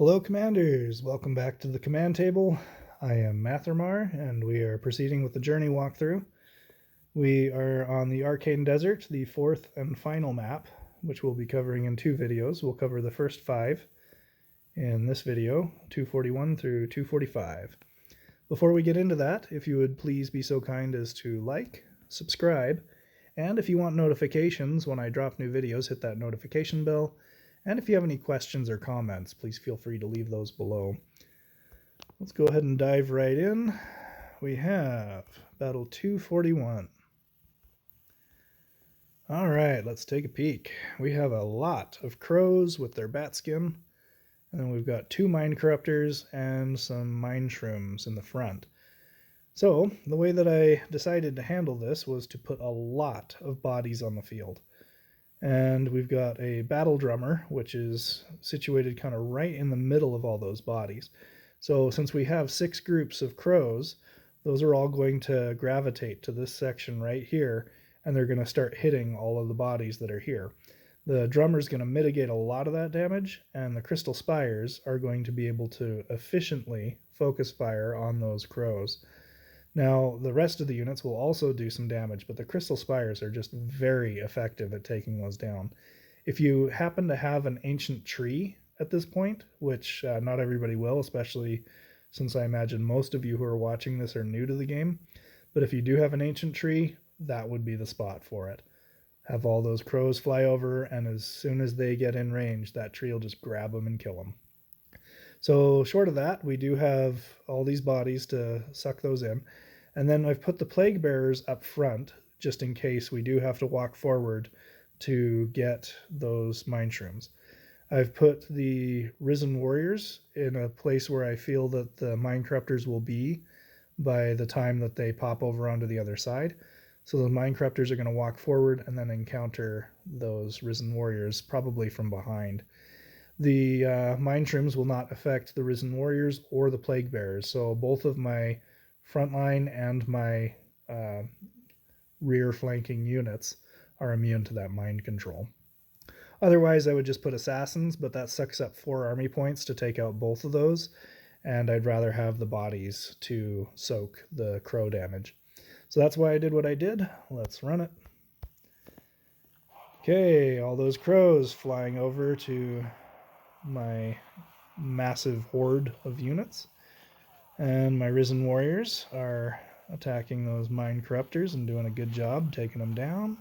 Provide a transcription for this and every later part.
Hello Commanders, welcome back to the command table. I am Mathermar and we are proceeding with the journey walkthrough. We are on the Arcane Desert, the fourth and final map, which we'll be covering in two videos. We'll cover the first 5 in this video, 241 through 245. Before we get into that, if you would please be so kind as to like, subscribe, and if you want notifications when I drop new videos, hit that notification bell. And if you have any questions or comments, please feel free to leave those below. Let's go ahead and dive right in. We have Battle 241. All right, let's take a peek. We have a lot of crows with their bat skin, and then we've got 2 mind corruptors and some mind shrooms in the front. So the way that I decided to handle this was to put a lot of bodies on the field. And we've got a battle drummer, which is situated kind of right in the middle of all those bodies. So since we have 6 groups of crows, those are all going to gravitate to this section right here, and they're going to start hitting all of the bodies that are here. The drummer's going to mitigate a lot of that damage, and the crystal spires are going to be able to efficiently focus fire on those crows. Now, the rest of the units will also do some damage, but the crystal spires are just very effective at taking those down. If you happen to have an ancient tree at this point, which not everybody will, especially since I imagine most of you who are watching this are new to the game, but if you do have an ancient tree, that would be the spot for it. Have all those crows fly over, and as soon as they get in range, that tree will just grab them and kill them. So short of that, we do have all these bodies to suck those in. And then I've put the plague bearers up front, just in case we do have to walk forward to get those mind shrooms. I've put the risen warriors in a place where I feel that the mind corruptors will be by the time that they pop over onto the other side. So the mind corruptors are going to walk forward and then encounter those risen warriors, probably from behind. The mind shrooms will not affect the risen warriors or the plague bearers, so both of my frontline and my rear flanking units are immune to that mind control. Otherwise, I would just put assassins, but that sucks up 4 army points to take out both of those, and I'd rather have the bodies to soak the crow damage. So that's why I did what I did. Let's run it. Okay, all those crows flying over to my massive horde of units, and my risen warriors are attacking those mind corruptors and doing a good job taking them down.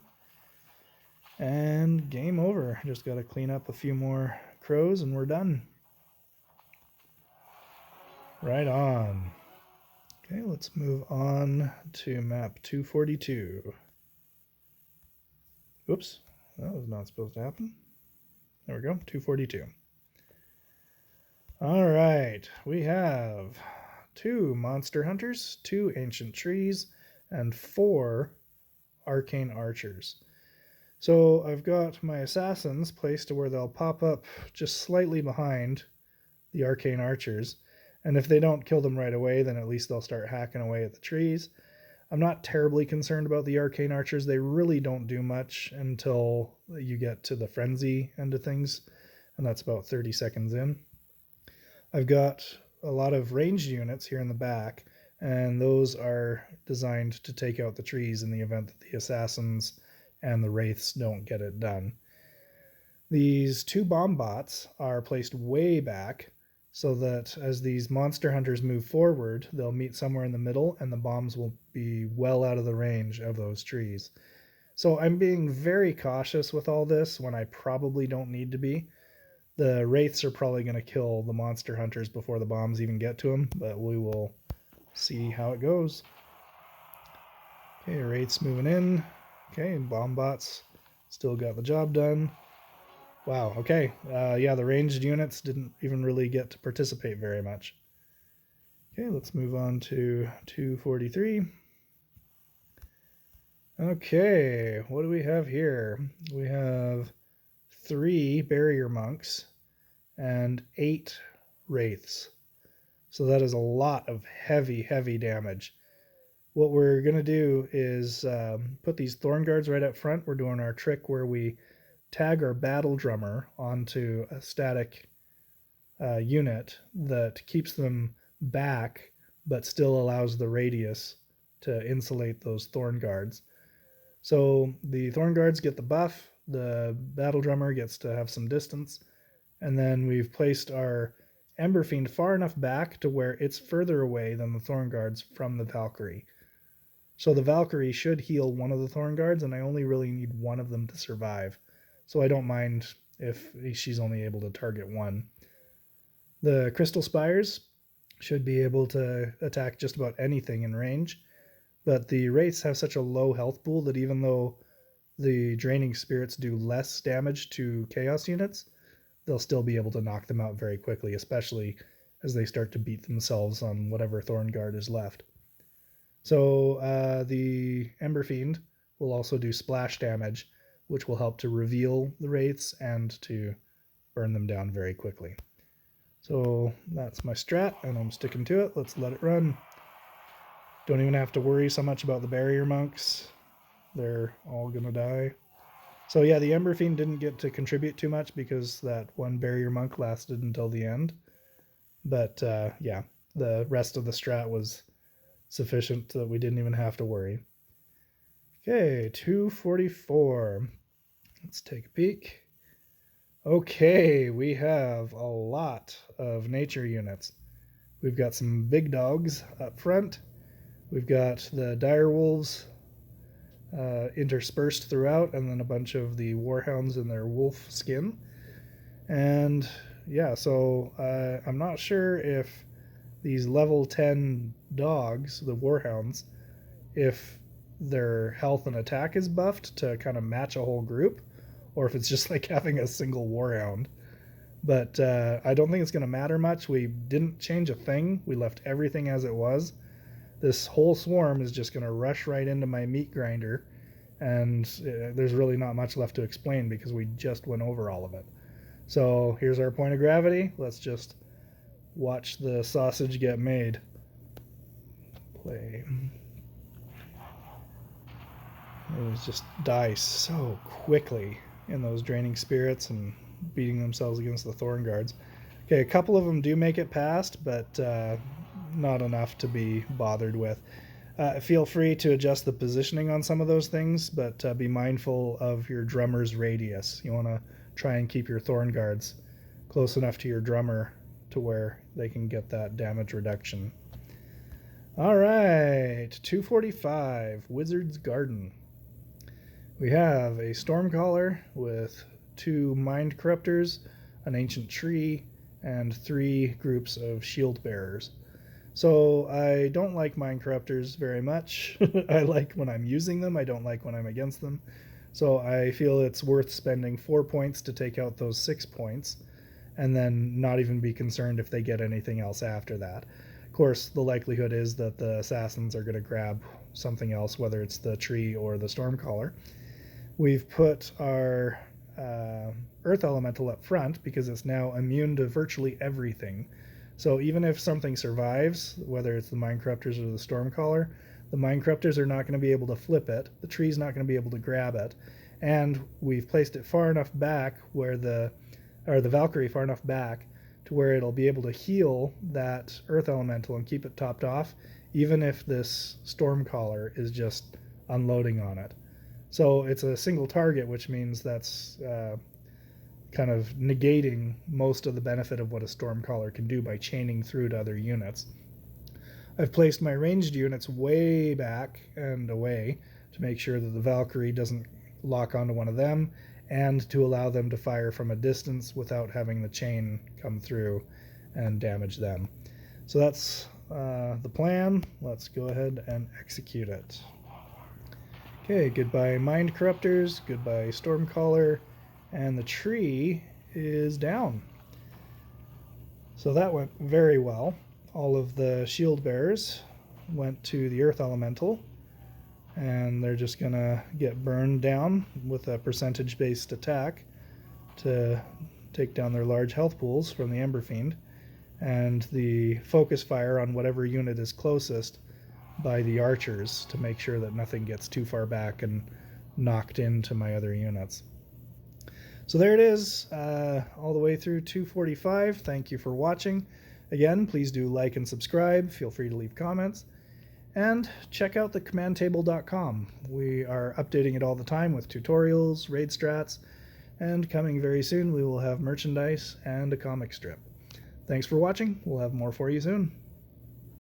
And game over. Just got to clean up a few more crows and we're done. Right on. Okay, let's move on to map 242. Oops, that was not supposed to happen. There we go, 242. All right, we have 2 monster hunters, 2 ancient trees, and 4 arcane archers. So I've got my assassins placed to where they'll pop up just slightly behind the arcane archers, and if they don't kill them right away, then at least they'll start hacking away at the trees. I'm not terribly concerned about the arcane archers. They really don't do much until you get to the frenzy end of things, and that's about 30 seconds in. I've got a lot of ranged units here in the back, and those are designed to take out the trees in the event that the assassins and the wraiths don't get it done. These 2 bomb bots are placed way back so that as these monster hunters move forward, they'll meet somewhere in the middle and the bombs will be well out of the range of those trees. So I'm being very cautious with all this when I probably don't need to be. The wraiths are probably going to kill the monster hunters before the bombs even get to them, but we will see how it goes. Okay, wraiths moving in. Okay, bomb bots still got the job done. Wow, okay. Yeah, the ranged units didn't even really get to participate very much. Okay, let's move on to 243. Okay, what do we have here? We have 3 barrier monks and 8 wraiths. So that is a lot of heavy, heavy damage. What we're going to do is put these thorn guards right up front. We're doing our trick where we tag our battle drummer onto a static unit that keeps them back but still allows the radius to insulate those thorn guards. So the thorn guards get the buff, the battle drummer gets to have some distance, and then we've placed our Ember Fiend far enough back to where it's further away than the thorn guards from the Valkyrie. So the Valkyrie should heal one of the thorn guards, and I only really need one of them to survive. So I don't mind if she's only able to target one. The Crystal Spires should be able to attack just about anything in range, but the Wraiths have such a low health pool that even though the Draining Spirits do less damage to Chaos units, they'll still be able to knock them out very quickly, especially as they start to beat themselves on whatever Thorn Guard is left. So the Ember Fiend will also do splash damage, which will help to reveal the Wraiths and to burn them down very quickly. So that's my strat, and I'm sticking to it. Let's let it run. Don't even have to worry so much about the barrier monks. They're all gonna die. So yeah, the Ember Fiend didn't get to contribute too much because that one barrier monk lasted until the end. But yeah, the rest of the strat was sufficient that we didn't even have to worry. Okay, 244. Let's take a peek. Okay, we have a lot of nature units. We've got some big dogs up front. We've got the direwolves interspersed throughout, and then a bunch of the warhounds in their wolf skin. And yeah, so I'm not sure if these level 10 dogs, the warhounds, if their health and attack is buffed to kind of match a whole group, or if it's just like having a single warhound. But I don't think it's going to matter much. We didn't change a thing. We left everything as it was. This whole swarm is just going to rush right into my meat grinder, and there's really not much left to explain because we just went over all of it. So here's our point of gravity. Let's just watch the sausage get made. Play. It was just die so quickly in those draining spirits and beating themselves against the thorn guards. Okay, a couple of them do make it past, but not enough to be bothered with. Feel free to adjust the positioning on some of those things, but be mindful of your drummer's radius. You want to try and keep your thorn guards close enough to your drummer to where they can get that damage reduction. All right, 245, Wizard's Garden. We have a Stormcaller with 2 Mind Corruptors, an Ancient Tree, and 3 groups of Shield Bearers. So I don't like Mind Corruptors very much. I like when I'm using them. I don't like when I'm against them. So I feel it's worth spending 4 points to take out those 6 points, and then not even be concerned if they get anything else after that. Of course, the likelihood is that the assassins are going to grab something else, whether it's the tree or the Stormcaller. We've put our Earth Elemental up front because it's now immune to virtually everything. So even if something survives, whether it's the Mind Corruptors or the Stormcaller, the Mind Corruptors are not going to be able to flip it, the tree's not going to be able to grab it, and we've placed it far enough back where the Valkyrie far enough back to where it'll be able to heal that Earth Elemental and keep it topped off, even if this Stormcaller is just unloading on it. So it's a single target, which means that's kind of negating most of the benefit of what a Stormcaller can do by chaining through to other units. I've placed my ranged units way back and away to make sure that the Valkyrie doesn't lock onto one of them, and to allow them to fire from a distance without having the chain come through and damage them. So that's the plan. Let's go ahead and execute it. Okay, goodbye Mind Corruptors, goodbye Stormcaller, and the tree is down. So that went very well. All of the shield bearers went to the Earth Elemental, and they're just gonna get burned down with a percentage-based attack to take down their large health pools from the Ember Fiend, and the focus fire on whatever unit is closest by the archers to make sure that nothing gets too far back and knocked into my other units. So there it is, all the way through 245. Thank you for watching. Again, please do like and subscribe. Feel free to leave comments. And check out the commandtable.com. We are updating it all the time with tutorials, raid strats, and coming very soon we will have merchandise and a comic strip. Thanks for watching. We'll have more for you soon.